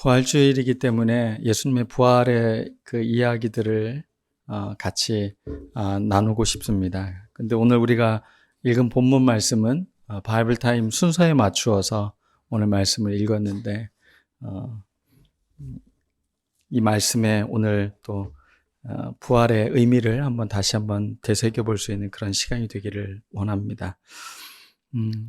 부활주일이기 때문에 예수님의 부활의 그 이야기들을 같이 나누고 싶습니다. 근데 오늘 우리가 읽은 본문 말씀은 바이블 타임 순서에 맞추어서 오늘 말씀을 읽었는데 이 말씀에 오늘 또 부활의 의미를 다시 한번 되새겨 볼 수 있는 그런 시간이 되기를 원합니다.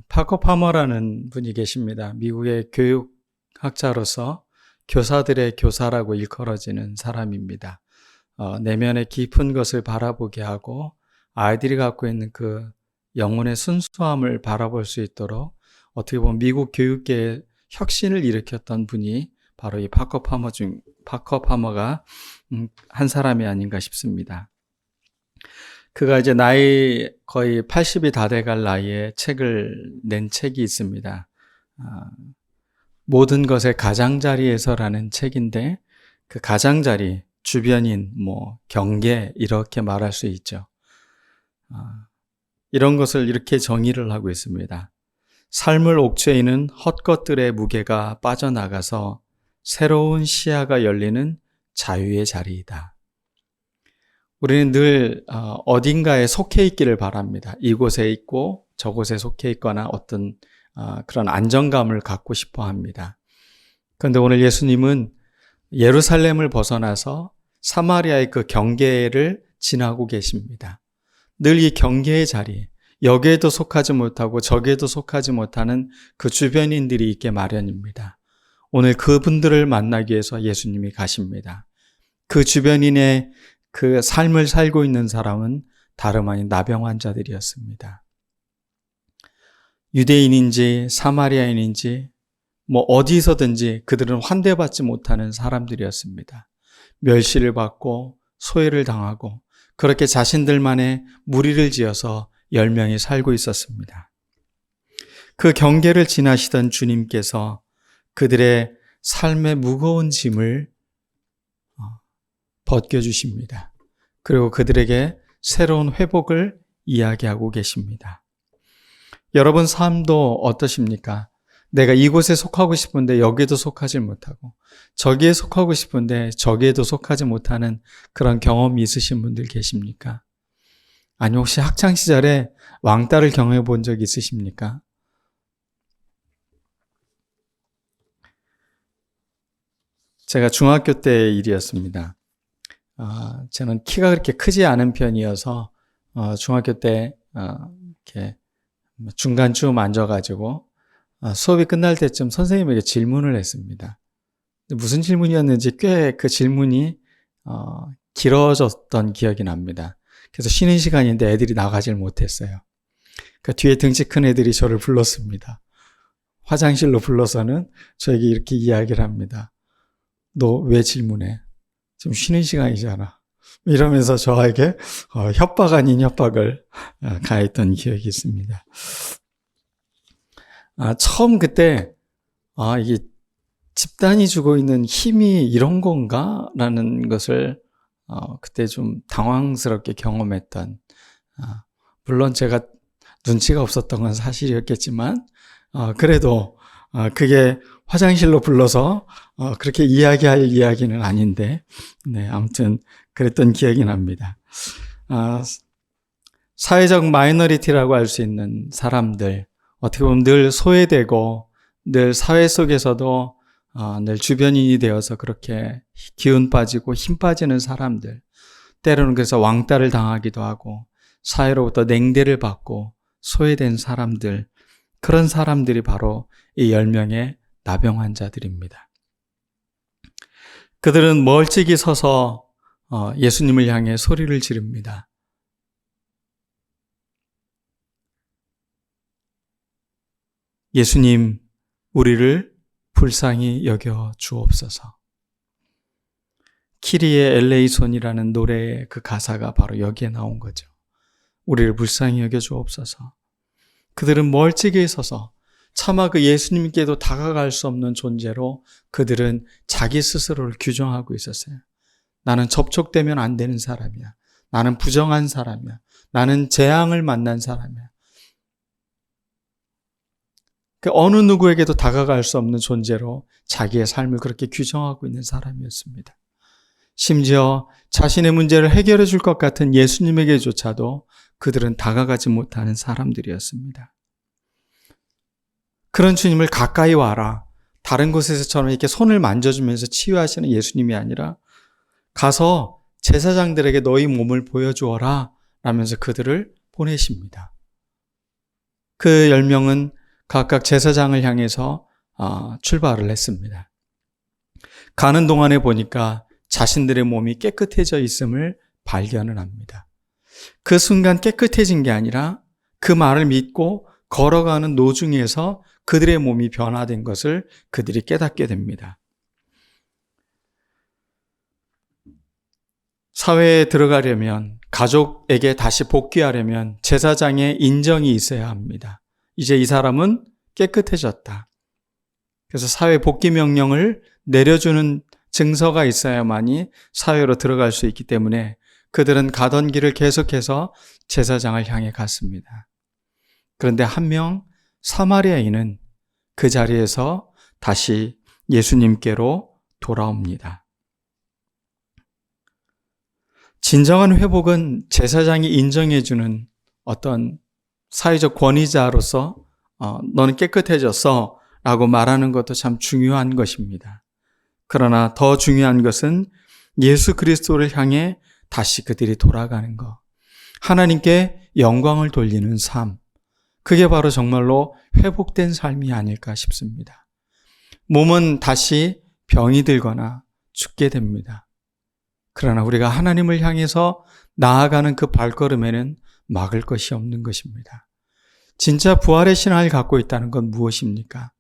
파커 파머라는 분이 계십니다. 미국의 교육학자로서 교사들의 교사라고 일컬어지는 사람입니다. 내면의 깊은 것을 바라보게 하고 아이들이 갖고 있는 그 영혼의 순수함을 바라볼 수 있도록 어떻게 보면 미국 교육계에 혁신을 일으켰던 분이 바로 이 파커 파머가 한 사람이 아닌가 싶습니다. 그가 이제 나이 거의 80이 다 돼갈 나이에 책을 낸 책이 있습니다. 모든 것의 가장자리에서라는 책인데 그 가장자리, 주변인, 경계 이렇게 말할 수 있죠. 이런 것을 이렇게 정의를 하고 있습니다. 삶을 옥죄이는 헛것들의 무게가 빠져나가서 새로운 시야가 열리는 자유의 자리이다. 우리는 늘 어딘가에 속해 있기를 바랍니다. 이곳에 있고 저곳에 속해 있거나 어떤 그런 안정감을 갖고 싶어 합니다. 그런데 오늘 예수님은 예루살렘을 벗어나서 사마리아의 그 경계를 지나고 계십니다. 늘 이 경계의 자리, 여기에도 속하지 못하고 저기에도 속하지 못하는 그 주변인들이 있게 마련입니다. 오늘 그분들을 만나기 위해서 예수님이 가십니다. 그 주변인의 그 삶을 살고 있는 사람은 다름 아닌 나병 환자들이었습니다. 유대인인지 사마리아인인지 어디서든지 그들은 환대받지 못하는 사람들이었습니다. 멸시를 받고 소외를 당하고 그렇게 자신들만의 무리를 지어서 10명이 살고 있었습니다. 그 경계를 지나시던 주님께서 그들의 삶의 무거운 짐을 벗겨주십니다. 그리고 그들에게 새로운 회복을 이야기하고 계십니다. 여러분 삶도 어떠십니까? 내가 이곳에 속하고 싶은데 여기에도 속하지 못하고 저기에 속하고 싶은데 저기에도 속하지 못하는 그런 경험이 있으신 분들 계십니까? 아니 혹시 학창시절에 왕따를 경험해 본 적 있으십니까? 제가 중학교 때의 일이었습니다. 저는 키가 그렇게 크지 않은 편이어서 중학교 때 이렇게 중간쯤 앉아가지고 수업이 끝날 때쯤 선생님에게 질문을 했습니다. 무슨 질문이었는지 꽤 그 질문이 길어졌던 기억이 납니다. 그래서 쉬는 시간인데 애들이 나가질 못했어요. 그 뒤에 등치 큰 애들이 저를 불렀습니다. 화장실로 불러서는 저에게 이렇게 이야기를 합니다. 너 왜 질문해? 지금 쉬는 시간이잖아. 이러면서 저에게 협박 아닌 협박을 가했던 기억이 있습니다. 처음 그때 이게 집단이 주고 있는 힘이 이런 건가? 라는 것을 그때 좀 당황스럽게 경험했던, 물론 제가 눈치가 없었던 건 사실이었겠지만 그래도 그게 화장실로 불러서 그렇게 이야기할 이야기는 아닌데 아무튼 그랬던 기억이 납니다. 사회적 마이너리티라고 할 수 있는 사람들, 어떻게 보면 늘 소외되고 늘 사회 속에서도 늘 주변인이 되어서 그렇게 기운 빠지고 힘 빠지는 사람들, 때로는 그래서 왕따를 당하기도 하고 사회로부터 냉대를 받고 소외된 사람들, 그런 사람들이 바로 이 10명의 나병 환자들입니다. 그들은 멀찍이 서서 예수님을 향해 소리를 지릅니다. 예수님, 우리를 불쌍히 여겨 주옵소서. 키리의 엘레이손이라는 노래의 그 가사가 바로 여기에 나온 거죠. 우리를 불쌍히 여겨 주옵소서. 그들은 멀찍이 서서 차마 그 예수님께도 다가갈 수 없는 존재로 그들은 자기 스스로를 규정하고 있었어요. 나는 접촉되면 안 되는 사람이야. 나는 부정한 사람이야. 나는 재앙을 만난 사람이야. 그 어느 누구에게도 다가갈 수 없는 존재로 자기의 삶을 그렇게 규정하고 있는 사람이었습니다. 심지어 자신의 문제를 해결해 줄 것 같은 예수님에게조차도 그들은 다가가지 못하는 사람들이었습니다. 그런 주님을 가까이 와라. 다른 곳에서처럼 이렇게 손을 만져주면서 치유하시는 예수님이 아니라 가서 제사장들에게 너희 몸을 보여주어라 라면서 그들을 보내십니다. 그 10명은 각각 제사장을 향해서 출발을 했습니다. 가는 동안에 보니까 자신들의 몸이 깨끗해져 있음을 발견을 합니다. 그 순간 깨끗해진 게 아니라 그 말을 믿고 걸어가는 노중에서 그들의 몸이 변화된 것을 그들이 깨닫게 됩니다. 사회에 들어가려면, 가족에게 다시 복귀하려면 제사장의 인정이 있어야 합니다. 이제 이 사람은 깨끗해졌다. 그래서 사회 복귀 명령을 내려주는 증서가 있어야만이 사회로 들어갈 수 있기 때문에 그들은 가던 길을 계속해서 제사장을 향해 갔습니다. 그런데 한 명 사마리아인은 그 자리에서 다시 예수님께로 돌아옵니다. 진정한 회복은 제사장이 인정해주는 어떤 사회적 권위자로서 너는 깨끗해졌어 라고 말하는 것도 참 중요한 것입니다. 그러나 더 중요한 것은 예수 그리스도를 향해 다시 그들이 돌아가는 것, 하나님께 영광을 돌리는 삶, 그게 바로 정말로 회복된 삶이 아닐까 싶습니다. 몸은 다시 병이 들거나 죽게 됩니다. 그러나 우리가 하나님을 향해서 나아가는 그 발걸음에는 막을 것이 없는 것입니다. 진짜 부활의 신앙을 갖고 있다는 건 무엇입니까?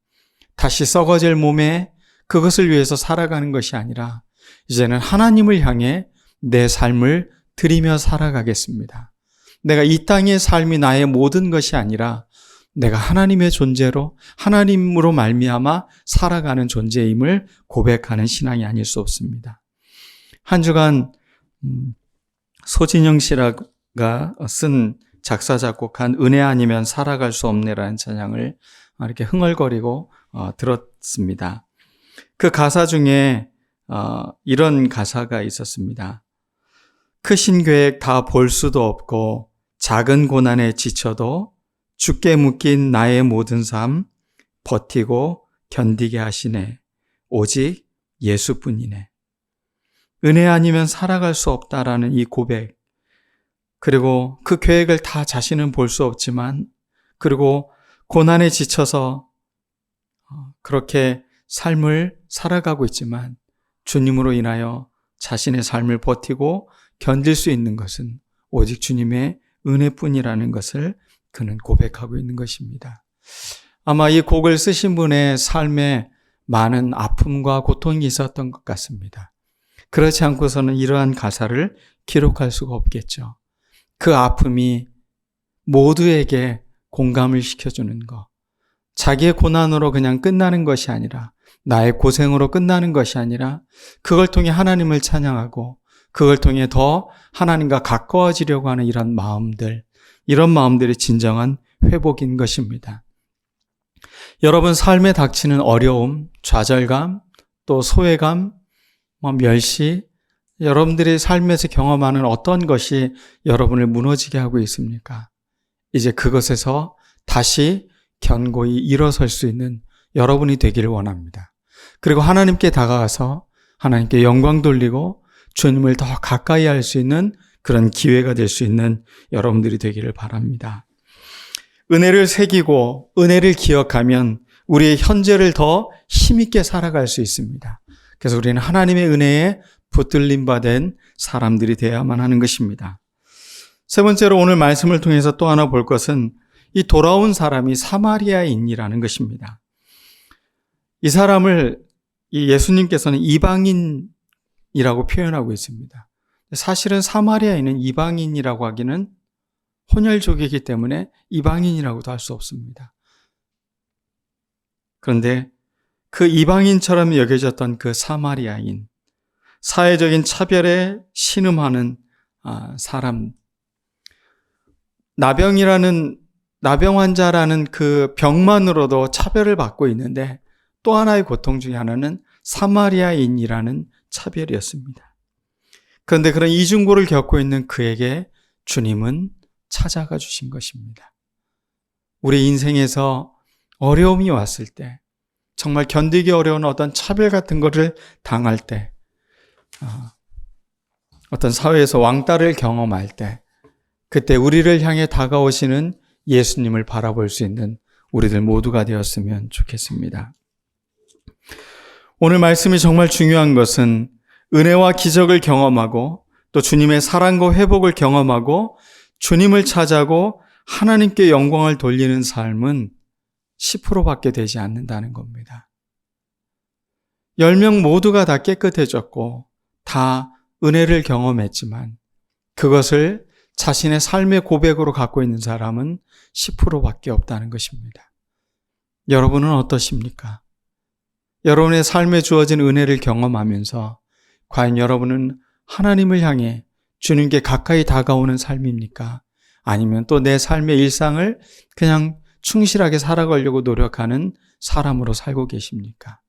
다시 썩어질 몸에 그것을 위해서 살아가는 것이 아니라 이제는 하나님을 향해 내 삶을 드리며 살아가겠습니다. 내가 이 땅의 삶이 나의 모든 것이 아니라 내가 하나님의 존재로 하나님으로 말미암아 살아가는 존재임을 고백하는 신앙이 아닐 수 없습니다. 한 주간 소진영 씨가 쓴 작사 작곡한 은혜 아니면 살아갈 수 없네라는 찬양을 이렇게 흥얼거리고 들었습니다. 그 가사 중에 이런 가사가 있었습니다. 크신 계획 다 볼 수도 없고 작은 고난에 지쳐도 주께 묶인 나의 모든 삶 버티고 견디게 하시네. 오직 예수뿐이네. 은혜 아니면 살아갈 수 없다라는 이 고백, 그리고 그 계획을 다 자신은 볼 수 없지만, 그리고 고난에 지쳐서 그렇게 삶을 살아가고 있지만 주님으로 인하여 자신의 삶을 버티고 견딜 수 있는 것은 오직 주님의 은혜뿐이라는 것을 그는 고백하고 있는 것입니다. 아마 이 곡을 쓰신 분의 삶에 많은 아픔과 고통이 있었던 것 같습니다. 그렇지 않고서는 이러한 가사를 기록할 수가 없겠죠. 그 아픔이 모두에게 공감을 시켜주는 것, 자기의 고난으로 그냥 끝나는 것이 아니라, 나의 고생으로 끝나는 것이 아니라 그걸 통해 하나님을 찬양하고 그걸 통해 더 하나님과 가까워지려고 하는 이런 마음들이 진정한 회복인 것입니다. 여러분 삶에 닥치는 어려움, 좌절감, 또 소외감, 멸시, 여러분들이 삶에서 경험하는 어떤 것이 여러분을 무너지게 하고 있습니까? 이제 그것에서 다시 견고히 일어설 수 있는 여러분이 되기를 원합니다. 그리고 하나님께 다가가서 하나님께 영광 돌리고 주님을 더 가까이 할 수 있는 그런 기회가 될 수 있는 여러분들이 되기를 바랍니다. 은혜를 새기고 은혜를 기억하면 우리의 현재를 더 힘있게 살아갈 수 있습니다. 그래서 우리는 하나님의 은혜에 붙들림 받은 사람들이 되어야만 하는 것입니다. 세 번째로 오늘 말씀을 통해서 또 하나 볼 것은 이 돌아온 사람이 사마리아인이라는 것입니다. 이 사람을 이 예수님께서는 이방인이라고 표현하고 있습니다. 사실은 사마리아인은 이방인이라고 하기는 혼혈족이기 때문에 이방인이라고도 할 수 없습니다. 그런데 그 이방인처럼 여겨졌던 그 사마리아인, 사회적인 차별에 신음하는 사람, 나병이라는 나병 환자라는 그 병만으로도 차별을 받고 있는데 또 하나의 고통 중에 하나는 사마리아인이라는 차별이었습니다. 그런데 그런 이중고를 겪고 있는 그에게 주님은 찾아가 주신 것입니다. 우리 인생에서 어려움이 왔을 때, 정말 견디기 어려운 어떤 차별 같은 것을 당할 때, 어떤 사회에서 왕따를 경험할 때, 그때 우리를 향해 다가오시는 예수님을 바라볼 수 있는 우리들 모두가 되었으면 좋겠습니다. 오늘 말씀이 정말 중요한 것은 은혜와 기적을 경험하고 또 주님의 사랑과 회복을 경험하고 주님을 찾아고 하나님께 영광을 돌리는 삶은 10%밖에 되지 않는다는 겁니다. 10명 모두가 다 깨끗해졌고 다 은혜를 경험했지만 그것을 자신의 삶의 고백으로 갖고 있는 사람은 10%밖에 없다는 것입니다. 여러분은 어떠십니까? 여러분의 삶에 주어진 은혜를 경험하면서 과연 여러분은 하나님을 향해 주님께 가까이 다가오는 삶입니까? 아니면 또 내 삶의 일상을 그냥 충실하게 살아가려고 노력하는 사람으로 살고 계십니까?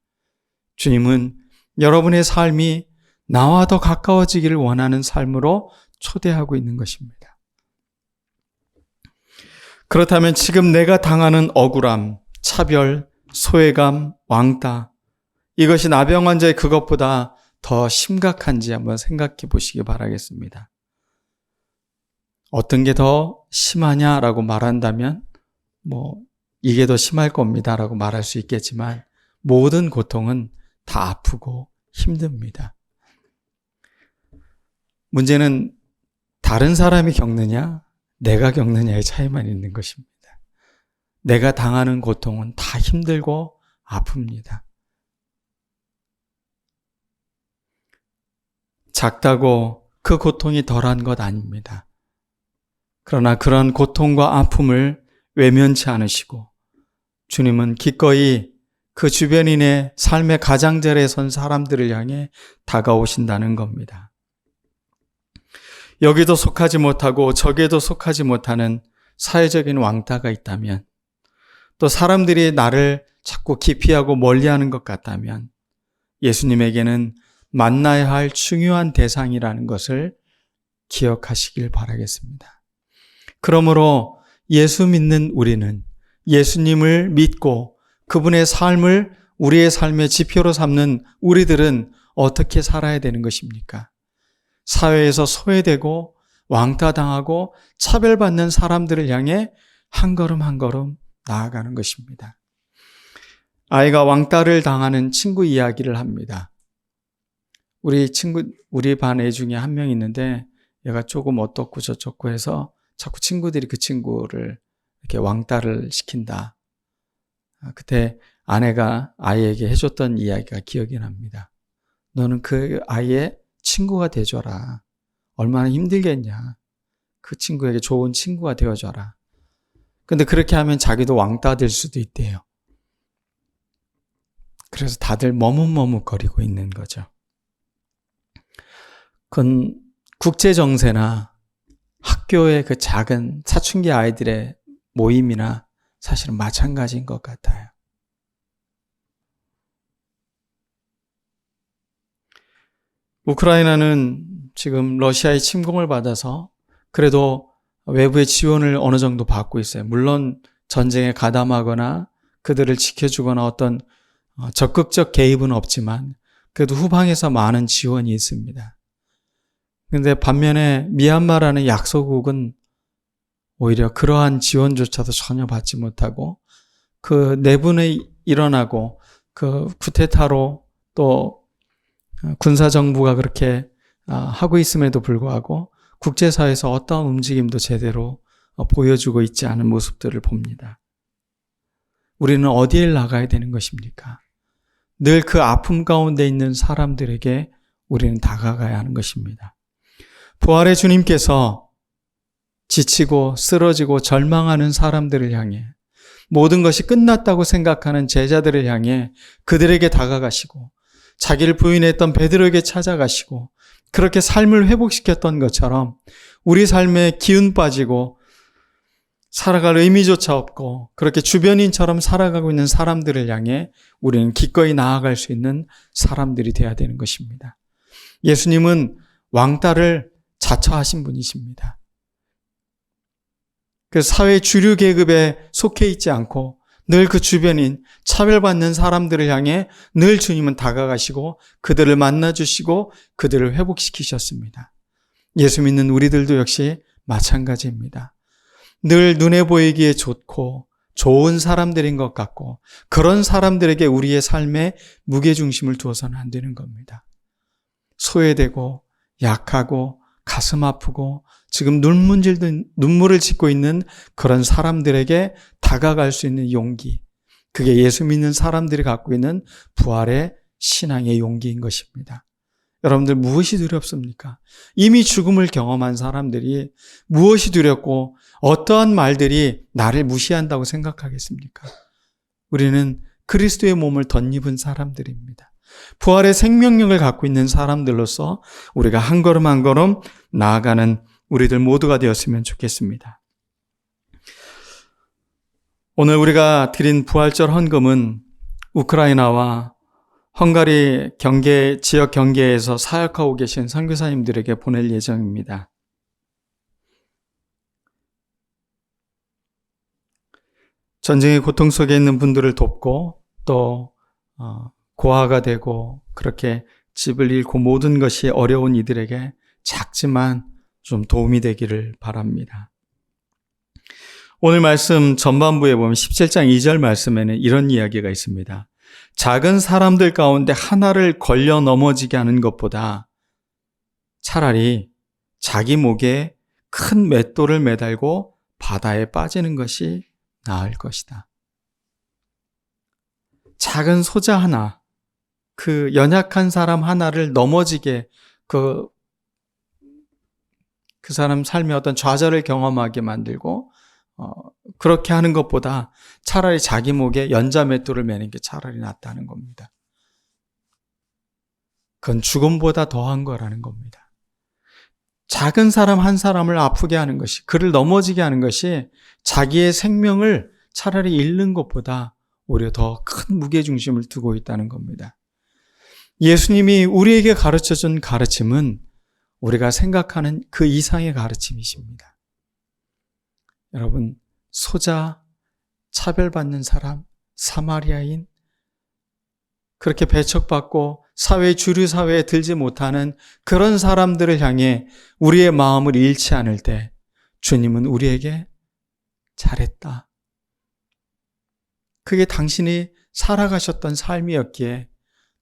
주님은 여러분의 삶이 나와 더 가까워지기를 원하는 삶으로 초대하고 있는 것입니다. 그렇다면 지금 내가 당하는 억울함, 차별, 소외감, 왕따, 이것이 나병 환자의 그것보다 더 심각한지 한번 생각해 보시기 바라겠습니다. 어떤 게 더 심하냐라고 말한다면 이게 더 심할 겁니다라고 말할 수 있겠지만 모든 고통은 다 아프고 힘듭니다. 문제는 다른 사람이 겪느냐, 내가 겪느냐의 차이만 있는 것입니다. 내가 당하는 고통은 다 힘들고 아픕니다. 작다고 그 고통이 덜한 것 아닙니다. 그러나 그런 고통과 아픔을 외면치 않으시고 주님은 기꺼이 그 주변인의 삶의 가장자리에 선 사람들을 향해 다가오신다는 겁니다. 여기도 속하지 못하고 저기에도 속하지 못하는 사회적인 왕따가 있다면, 또 사람들이 나를 자꾸 기피하고 멀리하는 것 같다면 예수님에게는 만나야 할 중요한 대상이라는 것을 기억하시길 바라겠습니다. 그러므로 예수 믿는 우리는, 예수님을 믿고 그분의 삶을 우리의 삶의 지표로 삼는 우리들은 어떻게 살아야 되는 것입니까? 사회에서 소외되고 왕따당하고 차별받는 사람들을 향해 한 걸음 한 걸음 나아가는 것입니다. 아이가 왕따를 당하는 친구 이야기를 합니다. 우리 반 애 중에 한 명 있는데 얘가 조금 어떻고 저쩌고 해서 자꾸 친구들이 그 친구를 이렇게 왕따를 시킨다. 그때 아내가 아이에게 해줬던 이야기가 기억이 납니다. 너는 그 아이의 친구가 되어줘라. 얼마나 힘들겠냐. 그 친구에게 좋은 친구가 되어줘라. 근데 그렇게 하면 자기도 왕따 될 수도 있대요. 그래서 다들 머뭇머뭇거리고 있는 거죠. 그건 국제정세나 학교의 그 작은 사춘기 아이들의 모임이나 사실은 마찬가지인 것 같아요. 우크라이나는 지금 러시아의 침공을 받아서 그래도 외부의 지원을 어느 정도 받고 있어요. 물론 전쟁에 가담하거나 그들을 지켜주거나 어떤 적극적 개입은 없지만 그래도 후방에서 많은 지원이 있습니다. 그런데 반면에 미얀마라는 약소국은 오히려 그러한 지원조차도 전혀 받지 못하고 그 내분이 일어나고 그 쿠데타로 또 군사정부가 그렇게 하고 있음에도 불구하고 국제사회에서 어떤 움직임도 제대로 보여주고 있지 않은 모습들을 봅니다. 우리는 어디에 나가야 되는 것입니까? 늘 그 아픔 가운데 있는 사람들에게 우리는 다가가야 하는 것입니다. 부활의 주님께서 지치고 쓰러지고 절망하는 사람들을 향해, 모든 것이 끝났다고 생각하는 제자들을 향해 그들에게 다가가시고 자기를 부인했던 베드로에게 찾아가시고 그렇게 삶을 회복시켰던 것처럼 우리 삶에 기운 빠지고 살아갈 의미조차 없고 그렇게 주변인처럼 살아가고 있는 사람들을 향해 우리는 기꺼이 나아갈 수 있는 사람들이 되어야 되는 것입니다. 예수님은 왕따를 자처하신 분이십니다. 그 사회 주류 계급에 속해 있지 않고 늘 그 주변인, 차별받는 사람들을 향해 늘 주님은 다가가시고 그들을 만나주시고 그들을 회복시키셨습니다. 예수 믿는 우리들도 역시 마찬가지입니다. 늘 눈에 보이기에 좋고 좋은 사람들인 것 같고 그런 사람들에게 우리의 삶에 무게중심을 두어서는 안 되는 겁니다. 소외되고 약하고 가슴 아프고 지금 눈물을 짓고 있는 그런 사람들에게 다가갈 수 있는 용기, 그게 예수 믿는 사람들이 갖고 있는 부활의 신앙의 용기인 것입니다. 여러분들 무엇이 두렵습니까? 이미 죽음을 경험한 사람들이 무엇이 두렵고 어떠한 말들이 나를 무시한다고 생각하겠습니까? 우리는 그리스도의 몸을 덧입은 사람들입니다. 부활의 생명력을 갖고 있는 사람들로서 우리가 한 걸음 한 걸음 나아가는 우리들 모두가 되었으면 좋겠습니다. 오늘 우리가 드린 부활절 헌금은 우크라이나와 헝가리 지역 경계에서 사역하고 계신 선교사님들에게 보낼 예정입니다. 전쟁의 고통 속에 있는 분들을 돕고 또 고아가 되고 그렇게 집을 잃고 모든 것이 어려운 이들에게 작지만 좀 도움이 되기를 바랍니다. 오늘 말씀 전반부에 보면 17장 2절 말씀에는 이런 이야기가 있습니다. 작은 사람들 가운데 하나를 걸려 넘어지게 하는 것보다 차라리 자기 목에 큰 맷돌을 매달고 바다에 빠지는 것이 나을 것이다. 작은 소자 하나, 그 연약한 사람 하나를 넘어지게 그 사람 삶에 어떤 좌절을 경험하게 만들고 그렇게 하는 것보다 차라리 자기 목에 연자맷돌을 매는 게 차라리 낫다는 겁니다. 그건 죽음보다 더한 거라는 겁니다. 작은 사람 한 사람을 아프게 하는 것이, 그를 넘어지게 하는 것이 자기의 생명을 차라리 잃는 것보다 오히려 더 큰 무게중심을 두고 있다는 겁니다. 예수님이 우리에게 가르쳐준 가르침은 우리가 생각하는 그 이상의 가르침이십니다. 여러분, 소자, 차별받는 사람, 사마리아인, 그렇게 배척받고 주류 사회에 들지 못하는 그런 사람들을 향해 우리의 마음을 잃지 않을 때 주님은 우리에게 잘했다. 그게 당신이 살아가셨던 삶이었기에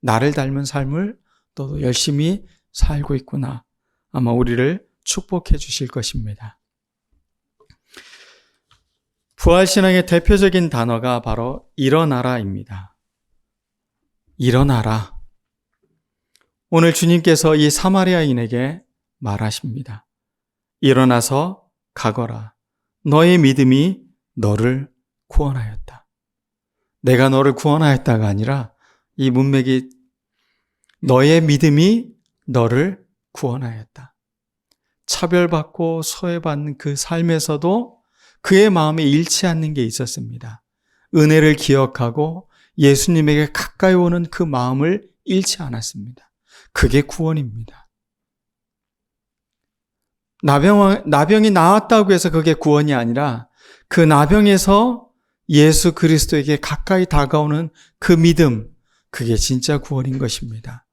나를 닮은 삶을 너도 열심히 살고 있구나. 아마 우리를 축복해 주실 것입니다. 부활신앙의 대표적인 단어가 바로 일어나라입니다. 일어나라. 오늘 주님께서 이 사마리아인에게 말하십니다. 일어나서 가거라. 너의 믿음이 너를 구원하였다. 내가 너를 구원하였다가 아니라 이 문맥이 너의 믿음이 너를 구원하였다. 차별받고 소외받는 그 삶에서도 그의 마음에 잃지 않는 게 있었습니다. 은혜를 기억하고 예수님에게 가까이 오는 그 마음을 잃지 않았습니다. 그게 구원입니다. 나병이 나았다고 해서 그게 구원이 아니라 그 나병에서 예수 그리스도에게 가까이 다가오는 그 믿음, 그게 진짜 구원인 것입니다.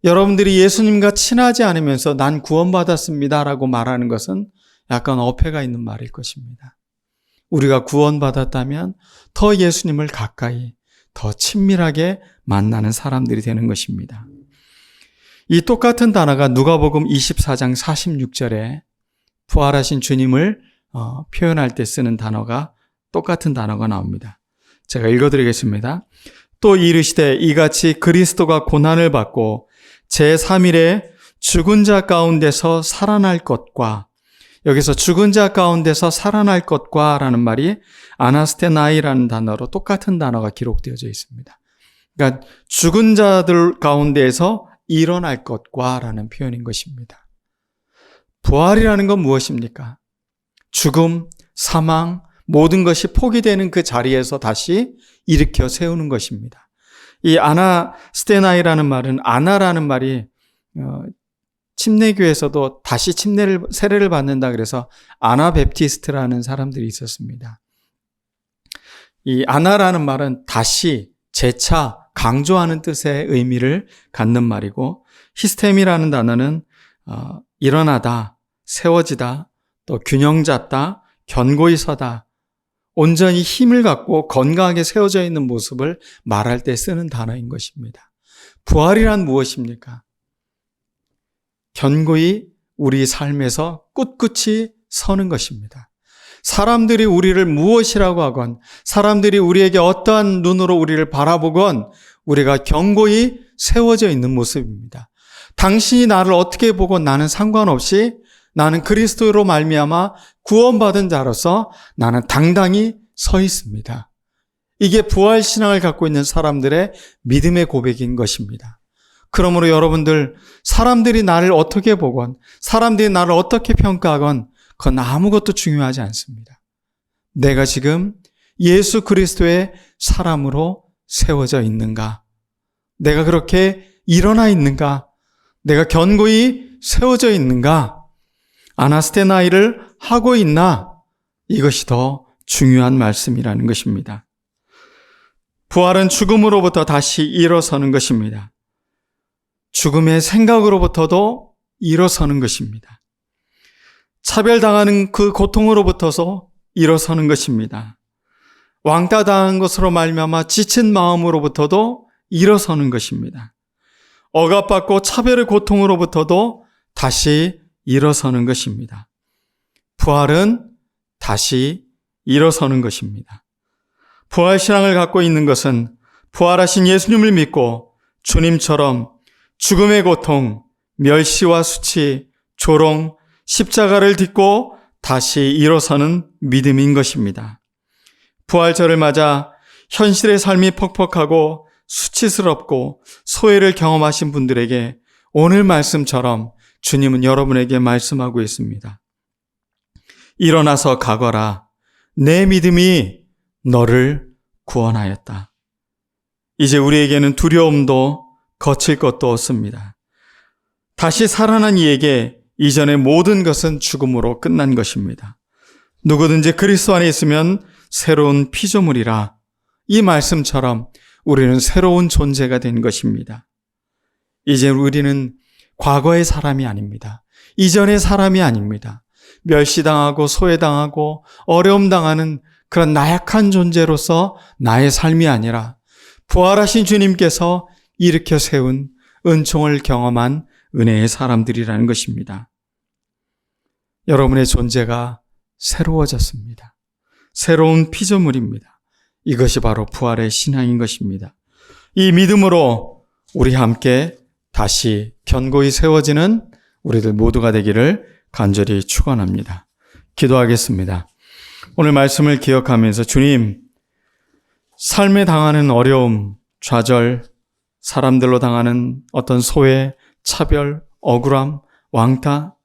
여러분들이 예수님과 친하지 않으면서 난 구원받았습니다라고 말하는 것은 약간 어폐가 있는 말일 것입니다. 우리가 구원받았다면 더 예수님을 가까이, 더 친밀하게 만나는 사람들이 되는 것입니다. 이 똑같은 단어가 누가복음 24장 46절에 부활하신 주님을 표현할 때 쓰는 단어가 똑같은 단어가 나옵니다. 제가 읽어드리겠습니다. 또 이르시되 이같이 그리스도가 고난을 받고 제3일에 죽은 자 가운데서 살아날 것과, 여기서 죽은 자 가운데서 살아날 것과 라는 말이 아나스테나이라는 단어로 똑같은 단어가 기록되어져 있습니다. 그러니까 죽은 자들 가운데에서 일어날 것과 라는 표현인 것입니다. 부활이라는 건 무엇입니까? 죽음, 사망, 모든 것이 포기되는 그 자리에서 다시 일으켜 세우는 것입니다. 이 아나스테나이라는 말은, 아나라는 말이 침례교에서도 다시 세례를 받는다 그래서 아나베프티스트라는 사람들이 있었습니다. 이 아나라는 말은 다시, 재차, 강조하는 뜻의 의미를 갖는 말이고, 히스템이라는 단어는 일어나다, 세워지다, 또 균형 잡다, 견고히 서다, 온전히 힘을 갖고 건강하게 세워져 있는 모습을 말할 때 쓰는 단어인 것입니다. 부활이란 무엇입니까? 견고히 우리 삶에서 꿋꿋이 서는 것입니다. 사람들이 우리를 무엇이라고 하건, 사람들이 우리에게 어떠한 눈으로 우리를 바라보건 우리가 견고히 세워져 있는 모습입니다. 당신이 나를 어떻게 보고 나는 상관없이 나는 그리스도로 말미암아 구원받은 자로서 나는 당당히 서 있습니다. 이게 부활신앙을 갖고 있는 사람들의 믿음의 고백인 것입니다. 그러므로 여러분들, 사람들이 나를 어떻게 보건, 사람들이 나를 어떻게 평가하건 그건 아무것도 중요하지 않습니다. 내가 지금 예수 그리스도의 사람으로 세워져 있는가? 내가 그렇게 일어나 있는가? 내가 견고히 세워져 있는가? 아나스테나이를 하고 있나? 이것이 더 중요한 말씀이라는 것입니다. 부활은 죽음으로부터 다시 일어서는 것입니다. 죽음의 생각으로부터도 일어서는 것입니다. 차별당하는 그 고통으로부터서 일어서는 것입니다. 왕따당한 것으로 말미암아 지친 마음으로부터도 일어서는 것입니다. 억압받고 차별의 고통으로부터도 다시 일어서는 것입니다. 부활은 다시 일어서는 것입니다. 부활신앙을 갖고 있는 것은 부활하신 예수님을 믿고 주님처럼 죽음의 고통, 멸시와 수치, 조롱, 십자가를 딛고 다시 일어서는 믿음인 것입니다. 부활절을 맞아 현실의 삶이 퍽퍽하고 수치스럽고 소외를 경험하신 분들에게 오늘 말씀처럼 주님은 여러분에게 말씀하고 있습니다. 일어나서 가거라. 내 믿음이 너를 구원하였다. 이제 우리에게는 두려움도 거칠 것도 없습니다. 다시 살아난 이에게 이전의 모든 것은 죽음으로 끝난 것입니다. 누구든지 그리스도 안에 있으면 새로운 피조물이라. 이 말씀처럼 우리는 새로운 존재가 된 것입니다. 이제 우리는 과거의 사람이 아닙니다. 이전의 사람이 아닙니다. 멸시당하고 소외당하고 어려움당하는 그런 나약한 존재로서 나의 삶이 아니라 부활하신 주님께서 일으켜 세운 은총을 경험한 은혜의 사람들이라는 것입니다. 여러분의 존재가 새로워졌습니다. 새로운 피조물입니다. 이것이 바로 부활의 신앙인 것입니다. 이 믿음으로 우리 함께 다시 견고히 세워지는 우리들 모두가 되기를 간절히 축원합니다. 기도하겠습니다. 오늘 말씀을 기억하면서 주님, 삶에 당하는 어려움, 좌절, 사람들로 당하는 어떤 소외, 차별, 억울함, 왕따,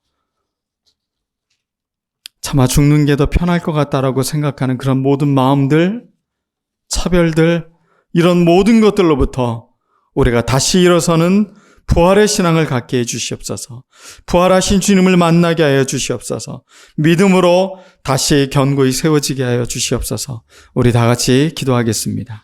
차마 죽는 게 더 편할 것 같다라고 생각하는 그런 모든 마음들, 차별들, 이런 모든 것들로부터 우리가 다시 일어서는 부활의 신앙을 갖게 해 주시옵소서. 부활하신 주님을 만나게 하여 주시옵소서. 믿음으로 다시 견고히 세워지게 하여 주시옵소서. 우리 다 같이 기도하겠습니다.